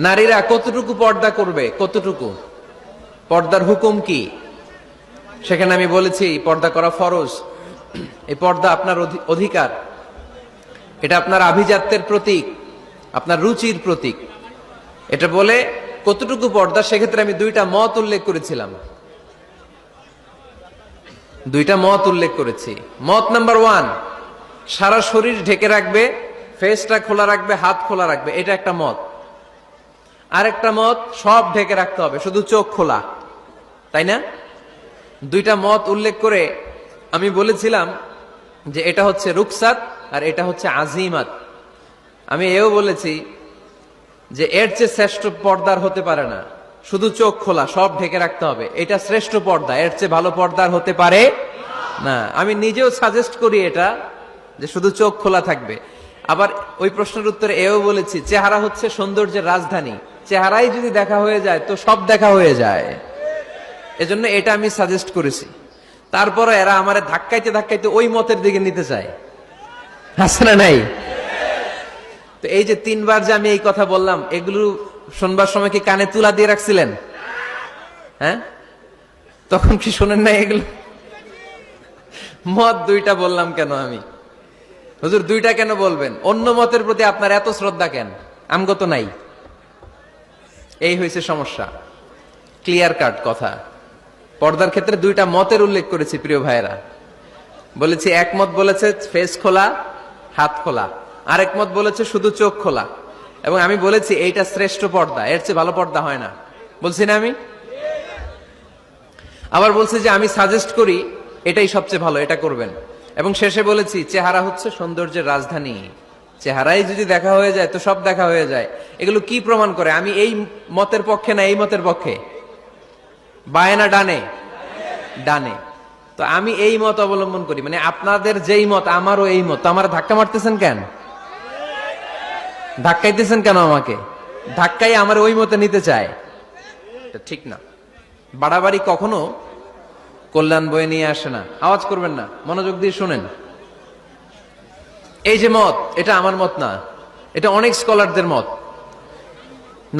নারীরা কতটুকু পর্দা করবে, কতটুকু পর্দার হুকুম কি, সেখানে আমি বলেছি পর্দা করা ফরজ। এই পর্দা আপনার অধিকার, এটা আপনার আভিজাত্যের প্রতীক, আপনার রুচির প্রতীক। এটা বলে কতটুকু পর্দা, সেক্ষেত্রে আমি দুইটা মত উল্লেখ করেছিলাম, দুইটা মত উল্লেখ করেছি। মত নাম্বার 1, সারা শরীর ঢেকে রাখবে, ফেসটা খোলা রাখবে, হাত খোলা রাখবে, এটা একটা মত। আরেকটা মত, সব ঢেকে রাখতে হবে, শুধু চোখ খোলা, তাই না? দুইটা মত উল্লেখ করে আমি বলেছিলাম যে এটা হচ্ছে রুকসাত আর এটা হচ্ছে আজিমাত। আমি এও বলেছি যে এর চেয়ে শ্রেষ্ঠ পর্দার হতে পারে না, শুধু চোখ খোলা, সব ঢেকে রাখতে হবে, এটা শ্রেষ্ঠ পর্দা, এর চেয়ে ভালো পর্দার হতে পারে না। আমি নিজেও সাজেস্ট করি এটা, যে শুধু চোখ খোলা থাকবে। আবার ওই প্রশ্নের উত্তরে এও বলেছি চেহারা হচ্ছে সৌন্দর্যের রাজধানী, চেহারাই যদি দেখা হয়ে যায় তো সব দেখা হয়ে যায়, এজন্য এটা আমি সাজেস্ট করেছি। তারপরে এরা আমারে ধাক্কাইতে ধাক্কাইতে ওই মতের দিকে নিতে চায়, আছে না নাই? তো এই যে 3বার যে আমি এই কথা বললাম, এগুলো শুনবার সময় কি কানে তুলা দিয়ে রাখছিলেন? হ্যাঁ, তখন কি শোনেন না এগুলো? মত দুইটা বললাম কেন আমি? হুজুর দুইটা কেন বলবেন? অন্য মতের প্রতি আপনার এত শ্রদ্ধা কেন? আমগো তো নাই। এই হয়েছে সমস্যা। ক্লিয়ার কাট কথা। পর্দার ক্ষেত্রে দুইটা মতের উল্লেখ করেছি প্রিয় ভাইয়েরা। বলেছি এক মত বলেছে ফেস খোলা, হাত খোলা, আরেক মত বলেছে শুধু চোখ খোলা। এবং আমি বলেছি এইটা শ্রেষ্ঠ পর্দা, এর চেয়ে ভালো পর্দা হয় না, বলছি না আমি? আবার বলছি যে আমি সাজেস্ট করি এটাই সবচেয়ে ভালো, এটা করবেন। এবং শেষে বলেছি চেহারা হচ্ছে সৌন্দর্যের রাজধানী, চেহারাই যদি দেখা হয়ে যায় তো সব দেখা হয়ে যায়। এগুলো কি প্রমাণ করে? আমি এই মতের পক্ষে না এই মতের পক্ষে? বায়ে না ডানে? ডানে। তো আমি এই মত অবলম্বন করি, মানে আপনাদের যেই মত আমারও এই মত। আমার ধাক্কা মারতেছেন কেন? ধাক্কাইতেছেন কেন আমাকে? ধাক্কাই আমার ওই মতে নিতে চায়, এটা ঠিক না। বাড়াবাড়ি কখনো কল্যাণ বয়ে নিয়ে আসে না। আওয়াজ করবেন না, মনোযোগ দিয়ে শুনেন। এই যে মত, এটা আমার মত না, এটা অনেক স্কলারদের মত।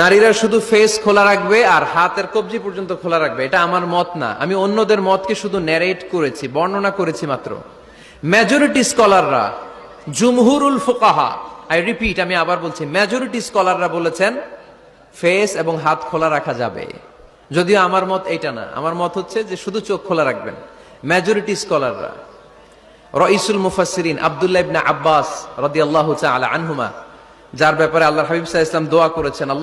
নারীরা শুধু ফেস খোলা রাখবে আর হাতের কবজি পর্যন্ত খোলা রাখবে, এটা আমার মত না। আমি অন্যদের মতকে শুধু ন্যারেট করেছি, বর্ণনা করেছি মাত্র। মেজরিটি স্কলাররা, জুমহুরুল ফুকাহা, আই রিপিট, আমি আবার বলছি, মেজরিটি স্কলাররা বলেছেন ফেস এবং হাত খোলা রাখা যাবে। যদিও আমার মত এইটা না, আমার মত হচ্ছে যে শুধু চোখ খোলা রাখবেন। মেজরিটি স্কলাররা, রাইসুল মুফাসসিরিন আব্দুল্লাহ ইবনে আব্বাস রাদিয়াল্লাহু তাআলা আনহুমা, যার ব্যাপারে আল্লাহর হাবিব সাল্লাল্লাহু আলাইহি ওয়াসাল্লাম দোয়া করেছেন, আল্লাহ